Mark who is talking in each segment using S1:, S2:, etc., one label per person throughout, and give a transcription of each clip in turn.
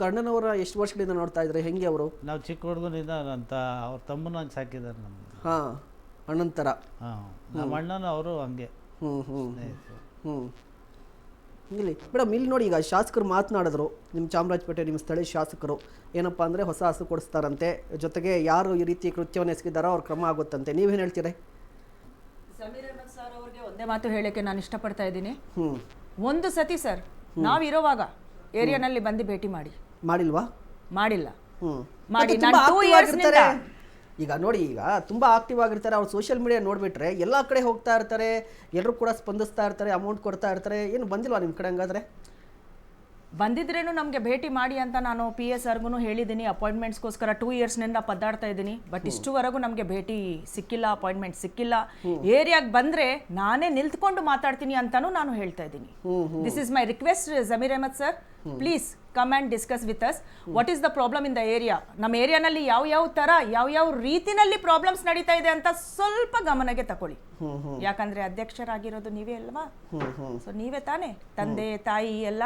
S1: ಕರ್ಣನವರ ಎಷ್ಟು ವರ್ಷಗಳಿಂದ ನೋಡ್ತಾ ಇದ್ರೆ ಹೆಂಗೆ ಅವರು?
S2: ನಾವು ಚಿಕ್ಕ ಹುಡುಗನಿಂದ ಅಂತ ಅವ್ರ ತಮ್ಮನ ಹಂಗೆ ಸಾಕಿದ್ದಾರೆ ನಮ್ಗೆ.
S1: ಹಾಂ, ಅಣ್ಣನ ಥರ.
S2: ಹಾಂ, ನಮ್ಮ ಅಣ್ಣನ ಅವರು ಹಂಗೆ.
S1: ಇಲ್ಲಿ ಮೇಡಮ್, ಇಲ್ಲಿ ನೋಡಿ, ಈಗ ಶಾಸಕರು ಮಾತನಾಡಿದ್ರು, ನಿಮ್ಮ ಚಾಮರಾಜಪೇಟೆ ನಿಮ್ಮ ಸ್ಥಳೀಯ ಶಾಸಕರು ಏನಪ್ಪ ಅಂದರೆ ಹೊಸ ಹಸು ಕೊಡಿಸ್ತಾರಂತೆ, ಜೊತೆಗೆ ಯಾರು ಈ ರೀತಿ ಕೃತ್ಯವನ್ನು ಎಸಗಿದಾರೋ ಅವ್ರ ಕ್ರಮ ಆಗುತ್ತಂತೆ. ನೀವೇನು ಹೇಳ್ತೀರಾ?
S3: ಸಮೀರ್ ಅಹಮದ್ ಸರ್ ಅವ್ರಿಗೆ ಒಂದೇ ಮಾತು ಹೇಳಕ್ಕೆ ನಾನು ಇಷ್ಟಪಡ್ತಾ ಇದ್ದೀನಿ. ಒಂದು ಸತಿ ಸರ್ ನಾವಿರೋವಾಗ ಏರಿಯಾನಲ್ಲಿ ಬಂದು ಭೇಟಿ ಮಾಡಿಲ್ವಾ? ಮಾಡಿಲ್ಲ. ಮಾಡಿ ನಾನು 2 years ನಿಂದ
S1: ಈಗ ನೋಡಿ, ಈಗ ತುಂಬ ಆಕ್ಟಿವ್ ಆಗಿರ್ತಾರೆ. ಅವ್ರು ಸೋಷಿಯಲ್ ಮೀಡಿಯಾ ನೋಡಿಬಿಟ್ರೆ ಎಲ್ಲ ಕಡೆ ಹೋಗ್ತಾ ಇರ್ತಾರೆ, ಎಲ್ಲರೂ ಕೂಡ ಸ್ಪಂದಿಸ್ತಾ ಇರ್ತಾರೆ, ಅಮೌಂಟ್ ಕೊಡ್ತಾ ಇರ್ತಾರೆ. ಏನು ಬಂದಿಲ್ವಾ ನಿಮ್ಮ ಕಡೆ? ಹಂಗಾದ್ರೆ
S3: ಬಂದಿದ್ರೇನು ನಮಗೆ ಭೇಟಿ ಮಾಡಿ ಅಂತ ನಾನು PS ಅವ್ರಿಗೂ ಹೇಳಿದ್ದೀನಿ. ಅಪಾಯಿಂಟ್ಮೆಂಟ್ಸ್ಗೋಸ್ಕರ 2 yearsನಿಂದ ಪದ್ದಾಡ್ತಾ ಇದ್ದೀನಿ. ಬಟ್ ಇಷ್ಟುವರೆಗೂ ನಮಗೆ ಭೇಟಿ ಸಿಕ್ಕಿಲ್ಲ, ಅಪಾಯಿಂಟ್ಮೆಂಟ್ ಸಿಕ್ಕಿಲ್ಲ. ಏರಿಯಾಗೆ ಬಂದರೆ ನಾನೇ ನಿಲ್ತ್ಕೊಂಡು ಮಾತಾಡ್ತೀನಿ ಅಂತಾನೂ ನಾನು ಹೇಳ್ತಾ ಇದ್ದೀನಿ. This is my request Sameer Ahmad sir, please come and discuss with us. What is the problem in the area? ನಮ್ಮ ಏರಿಯಾನಲ್ಲಿ ಯಾವ ಥರ ಯಾವ ರೀತಿನಲ್ಲಿ ಪ್ರಾಬ್ಲಮ್ಸ್ ನಡೀತಾ ಇದೆ ಅಂತ ಸ್ವಲ್ಪ ಗಮನಕ್ಕೆ ತಗೊಳ್ಳಿ. ಯಾಕಂದ್ರೆ ಅಧ್ಯಕ್ಷರಾಗಿರೋದು ನೀವೇ ಅಲ್ವಾ? ಸೊ ನೀವೇ ತಾನೇ ತಂದೆ ತಾಯಿ ಎಲ್ಲ.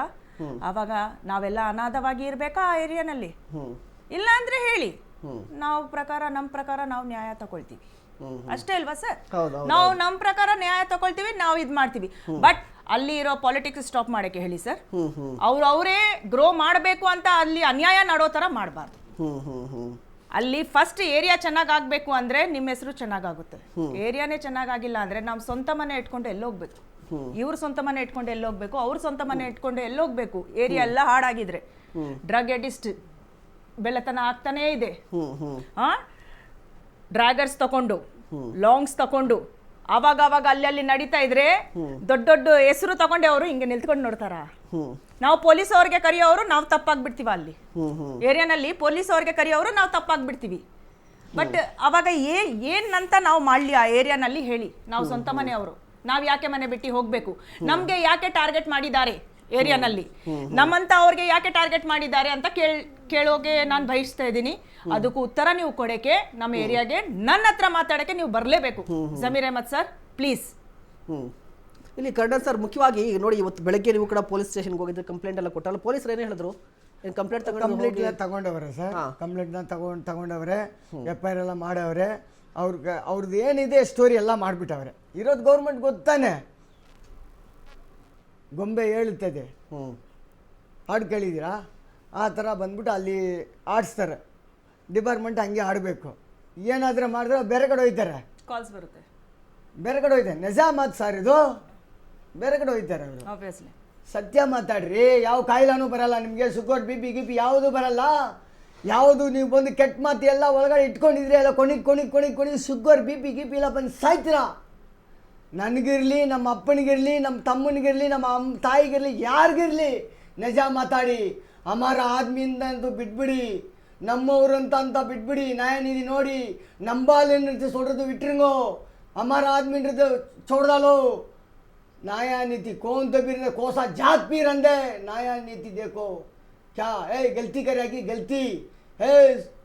S3: ಆವಾಗ ನಾವೆಲ್ಲ ಅನಾಥವಾಗಿ ಇರ್ಬೇಕಾ ಆ ಏರಿಯಾನಲ್ಲಿ? ಇಲ್ಲ ಅಂದ್ರೆ ಹೇಳಿ, ನಮ್ಮ ಪ್ರಕಾರ ನಾವು ನ್ಯಾಯ ತಗೊಳ್ತೀವಿ. ಅಷ್ಟೇ ಅಲ್ವಾ ಸರ್? ನಾವು ನಮ್ಮ ಪ್ರಕಾರ ನ್ಯಾಯ ತಗೊಳ್ತೀವಿ, ನಾವು ಇದು ಮಾಡ್ತೀವಿ. ಬಟ್ ಅಲ್ಲಿ ಇರೋ ಪಾಲಿಟಿಕ್ಸ್ ಸ್ಟಾಪ್ ಮಾಡಕ್ಕೆ ಹೇಳಿ ಸರ್. ಅವರೇ ಗ್ರೋ ಮಾಡಬೇಕು ಅಂತ ಅಲ್ಲಿ ಅನ್ಯಾಯ ನಡೋ ತರ ಮಾಡಬಾರ್ದು. ಅಲ್ಲಿ ಫಸ್ಟ್ ಏರಿಯಾ ಚೆನ್ನಾಗಾಗಬೇಕು ಅಂದ್ರೆ ನಿಮ್ಮ ಹೆಸರು ಚೆನ್ನಾಗಾಗುತ್ತೆ. ಏರಿಯಾನೇ ಚೆನ್ನಾಗಾಗಿಲ್ಲ ಅಂದ್ರೆ ನಾವು ಸ್ವಂತ ಮನೆ ಇಟ್ಕೊಂಡು ಎಲ್ಲೋಗ್ಬೇಕು? ಇವ್ರ ಸ್ವಂತ ಮನೆ ಇಟ್ಕೊಂಡು ಎಲ್ಲೋಗ್ಬೇಕು? ಅವ್ರ ಸ್ವಂತ ಮನೆ ಇಟ್ಕೊಂಡು ಎಲ್ಲೋಗ್ಬೇಕು? ಏರಿಯಾ ಎಲ್ಲ ಹಾಳಾಗಿದ್ರೆ ಡ್ರಗ್ ಅಡಿಸ್ಟ್ ಬೆಳೆತನ ಆಗ್ತಾನೇ ಇದೆ. ಡ್ರ್ಯಾಗರ್ಸ್ ತಕೊಂಡು, ಲಾಂಗ್ಸ್ ತಕೊಂಡು ಅವಾಗ ಅಲ್ಲಿ ನಡೀತಾ ಇದ್ರೆ ದೊಡ್ಡ ಹೆಸರು ತಗೊಂಡೆ ಅವರು ಹಿಂಗೆ ನಿಲ್ತ್ಕೊಂಡು ನೋಡ್ತಾರ. ನಾವು ಪೊಲೀಸ್ ಅವ್ರಿಗೆ ಕರೆಯೋರು ನಾವು ತಪ್ಪಾಗ್ಬಿಡ್ತೀವ. ಅಲ್ಲಿ ಏರಿಯಾನಲ್ಲಿ ಪೊಲೀಸ್ ಅವ್ರಿಗೆ ಕರೆಯೋರು ನಾವು ತಪ್ಪಾಗ್ಬಿಡ್ತೀವಿ. ಬಟ್ ಅವಾಗ ಏನಂತ ನಾವು ಮಾಡ್ಲಿ ಆ ಏರಿಯಾನಲ್ಲಿ ಹೇಳಿ? ನಾವು ಸ್ವಂತ ಮನೆಯವರು, ನಾವು ಯಾಕೆ ಮನೆ ಬಿಟ್ಟು ಹೋಗ್ಬೇಕು? ನಮ್ಗೆ ಯಾಕೆ ಟಾರ್ಗೆಟ್ ಮಾಡಿದ್ದಾರೆ ಏರಿಯಾನಲ್ಲಿ? ನಮ್ಮಂತ ಅವ್ರಿಗೆ ಯಾಕೆ ಟಾರ್ಗೆಟ್ ಮಾಡಿದ್ದಾರೆ ಅಂತ ಕೇಳೋಕೆ ನಾನು ಬಯಸ್ತಾ ಇದ್ದೀನಿ. ಅದಕ್ಕೂ ಉತ್ತರ ನೀವು ಕೊಡಕ್ಕೆ ನಮ್ಮ ಏರಿಯಾಗೆ ನನ್ನ ಹತ್ರ ಮಾತಾಡಕ್ಕೆ ನೀವು ಬರಲೇಬೇಕು. Sameer Ahmad sir, please.
S1: ಇಲ್ಲಿ ಕರ್ಣನ್ ಸರ್, ಮುಖ್ಯವಾಗಿ ಈಗ ನೋಡಿ, ಇವತ್ತು ಬೆಳಗ್ಗೆ ನೀವು ಕೂಡ ಪೊಲೀಸ್ ಸ್ಟೇಷನ್ಗೆ ಹೋಗಿದ್ರೆ ಕಂಪ್ಲೇಂಟ್ ಎಲ್ಲ ಕೊಟ್ಟಲ್ಲ, ಪೊಲೀಸರು ಏನೇ ಹೇಳಿದ್ರು? ಕಂಪ್ಲೇಂಟ್
S4: ತಗೊಂಡವ್ರೆ ಸರ್, ಕಂಪ್ಲೇಂಟ್ನ ತಗೊಂಡವ್ರೆ, FIR ಎಲ್ಲ ಮಾಡವ್ರೆ. ಅವ್ರದ್ದು ಏನಿದೆ ಸ್ಟೋರಿ ಎಲ್ಲ ಮಾಡಿಬಿಟ್ಟವ್ರೆ. ಇರೋದು ಗೌರ್ಮೆಂಟ್ ಗೊತ್ತಾನೆ, ಗೊಂಬೆ ಹೇಳುತ್ತದೆ, ಹಾಡು ಕೇಳಿದ್ದೀರಾ? ಆ ಥರ ಬಂದ್ಬಿಟ್ಟು ಅಲ್ಲಿ ಆಡಿಸ್ತಾರೆ. ಡಿಪಾರ್ಟ್ಮೆಂಟ್ ಹಂಗೆ ಆಡಬೇಕು. ಏನಾದರೂ ಮಾಡಿದ್ರೆ ಬೇರೆ ಕಡೆ ಹೋಯ್ತಾರೆ,
S3: ಕಾಲ್ಸ್ ಬರುತ್ತೆ,
S4: ಬೇರೆ ಕಡೆ ಹೋಯ್ತಾರೆ. ನಿಜಾಮಾತ್ ಸರ್ ಇದು, ಬೇರೆ ಕಡೆ ಹೋಯ್ತಾರೆ ಅವರು.
S3: ಆಬ್ವಿಯಸ್ಲಿ
S4: ಸತ್ಯ ಮಾತಾಡ್ರಿ. ಯಾವ ಕಾಯಿಲೆನೂ ಬರಲ್ಲ ನಿಮಗೆ, ಶುಗರ್ BP ಯಾವುದು ಬರಲ್ಲ. ಯಾವುದು ನೀವು ಬಂದು ಕೆಟ್ಟ ಮಾತು ಎಲ್ಲ ಒಳಗಡೆ ಇಟ್ಕೊಂಡಿದ್ರೆ ಎಲ್ಲ ಕೊಣಿಗೆ ಶುಗರ್ BP ಎಲ್ಲ ಬಂದು ಸಾಯ್ತೀರಾ. ನನಗಿರಲಿ, ನಮ್ಮ ಅಪ್ಪನಿಗಿರಲಿ, ನಮ್ಮ ತಮ್ಮನಿಗಿರಲಿ, ನಮ್ಮ ತಾಯಿಗಿರಲಿ, ಯಾರಿಗಿರಲಿ ನಿಜ ಮಾತಾಡಿ. ಅಮರ ಆದ್ಮಿಂದಂತೂ ಬಿಟ್ಬಿಡಿ, ನಮ್ಮವರು ಅಂತ ಬಿಟ್ಬಿಡಿ. ನ್ಯಾಯ ನೀತಿ ನೋಡಿ, ನಂಬಾಲೇನು சொல்றது விட்டுருங்க. हमारा आदमी छोड़ डालो. नया नीति कौन तो भी कोसा जात भी रंदे. नया नीति देखो क्या है, गलती करेगी गलती है,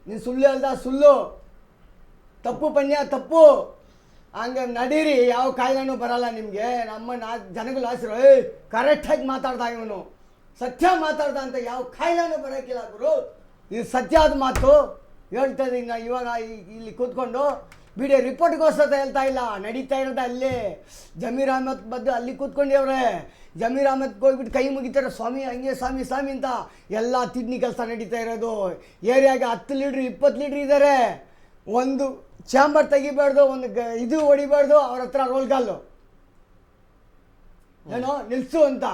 S4: ನೀನು ಸುಳ್ಳು ಹೇಳ್ದ ಸುಳ್ಳು, ತಪ್ಪು ಪಣ್ಯ ತಪ್ಪು. ಹಂಗೆ ನಡೀರಿ, ಯಾವ ಕಾಯಿಲೆನೂ ಬರಲ್ಲ ನಿಮಗೆ. ನಮ್ಮ ಜನಗಳು ಆಸರು ಕರೆಕ್ಟಾಗಿ ಮಾತಾಡ್ದ, ಇವನು ಸತ್ಯ ಮಾತಾಡ್ದ ಅಂತ ಯಾವ ಕಾಯಿಲೆನೂ ಬರೋಕ್ಕಿಲ್ಲ ಗುರು. ಇದು ಸತ್ಯದ ಮಾತು ಹೇಳ್ತಾ ಇದ್ದೀನಿ ನಾ. ಇವಾಗ ಇಲ್ಲಿ ಕೂತ್ಕೊಂಡು ವಿಡಿಯೋ ರಿಪೋರ್ಟ್ಗೋಸ್ಕರ ಹೇಳ್ತಾ ಇಲ್ಲ, ನಡೀತಾ ಇರೋದ ಅಲ್ಲೇ. ಜಮೀರ್ ಅಹಮದ್ ಬದ್ದು ಅಲ್ಲಿ ಕೂತ್ಕೊಂಡವ್ರೆ. ಜಮೀರ್ ಅಹಮದ್ಗೆ ಹೋಗ್ಬಿಟ್ಟು ಕೈ ಮುಗಿತಾರೆ, ಸ್ವಾಮಿ ಹಂಗೆ ಸ್ವಾಮಿ ಸ್ವಾಮಿ ಅಂತ. ಎಲ್ಲ ತಿಡ್ನಿ ಕೆಲಸ ನಡೀತಾ ಇರೋದು. ಏರಿಯಾಗೆ 10 ಲೀಡ್ರ್ 20 ಲೀಡ್ರ್ ಇದ್ದಾರೆ. ಒಂದು ಚಾಂಬರ್ ತೆಗಿಬಾರ್ದು, ಒಂದು ಇದು ಹೊಡಿಬಾರ್ದು. ಅವ್ರ ಹತ್ರ ರೋಲ್ಗಾಲು ಏನೋ ನಿಲ್ಸು ಅಂತ.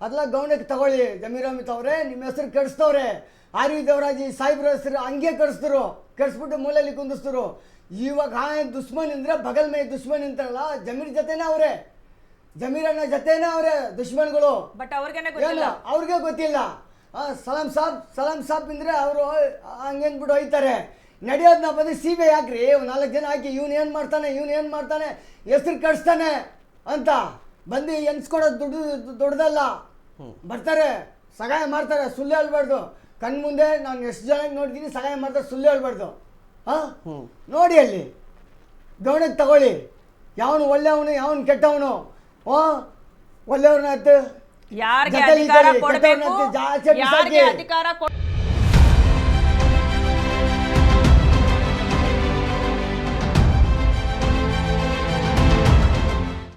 S4: ಅದೆಲ್ಲ ಗಮನಕ್ಕೆ ತಗೊಳ್ಳಿ. ಜಮೀರ್ ಅಹಮದ್ ಅವರೇ, ನಿಮ್ಮ ಹೆಸರು ಕೆಡಿಸ್ತವ್ರೆ. ಆರ್ ವಿ ದೇವರಾಜಿ ಸಾಹೇಬ್ರ ಹೆಸರು ಹಂಗೆ ಕೆಡಿಸ್ತರು, ಕೆಡಿಸ್ಬಿಟ್ಟು ಮೂಲೆಯಲ್ಲಿ ಕುಂದಿಸ್ತರು. ಇವಾಗ ದುಶ್ಮನ್ ಅಂದರೆ ಬಗಲ್ ಮೇ ದುಶ್ಮನ್ ಅಂತಾರಲ್ಲ, ಜಮೀರ್ ಜೊತೆನೇ ಅವರೇ, ಜಮೀರನ್ನ ಜೊತೆನೇ ಅವರೇ ದುಶ್ಮನ್ಗಳು.
S3: ಬಟ್ ಅವ್ರಿಗೆ
S4: ಗೊತ್ತಿಲ್ಲ. ಸಲಾಂ ಸಾಬ್ ಅಂದರೆ ಅವರು ಹಂಗೇನ್ಬಿಟ್ಟು ಹೋಯ್ತಾರೆ. ನಡೆಯೋದನ್ನ ಬಂದು CBI ಹಾಕ್ರಿ, 4 ಜನ ಹಾಕಿ, ಇವನು ಏನು ಮಾಡ್ತಾನೆ ಹೆಸರು ಕೆಡಿಸ್ತಾನೆ ಅಂತ ಬಂದು ಎನ್ಸ್ಕೊಡೋದು ದೊಡ್ಡದಲ್ಲ. ಬರ್ತಾರೆ, ಸಹಾಯ ಮಾಡ್ತಾರೆ, ಸುಳ್ಳು ಹೇಳ್ಬಾರ್ದು. ಕಣ್ಮುಂದೆ ನಾನು ಎಷ್ಟು ಜನ ನೋಡ್ತೀನಿ ಸಹಾಯ ಮಾಡ್ತಾರೆ, ಸುಳ್ಳು ಹೇಳ್ಬಾರ್ದು. ನೋಡಿ ಅಲ್ಲಿ ಗಮನಕ್ಕೆ ತಗೊಳ್ಳಿ. ಯಾವನು ಒಳ್ಳೆಯವನು ಯಾವನು ಕೆಟ್ಟವನು. ಒಳ್ಳೆಯವ್ರನ್ನ
S3: ಯಾರಿಗೆ
S4: ಜೊತೆಲಿ
S3: ಅಧಿಕಾರ
S4: ಇದ್ದಾರೆ,
S3: ಕೊಡಬೇಕು
S4: ಜೊತೆಲಿ ಜಾಸ್ತಿ
S3: ಯಾರಿಗೆ
S4: ಬಿಸಾಕಿ.
S3: ಅಧಿಕಾರ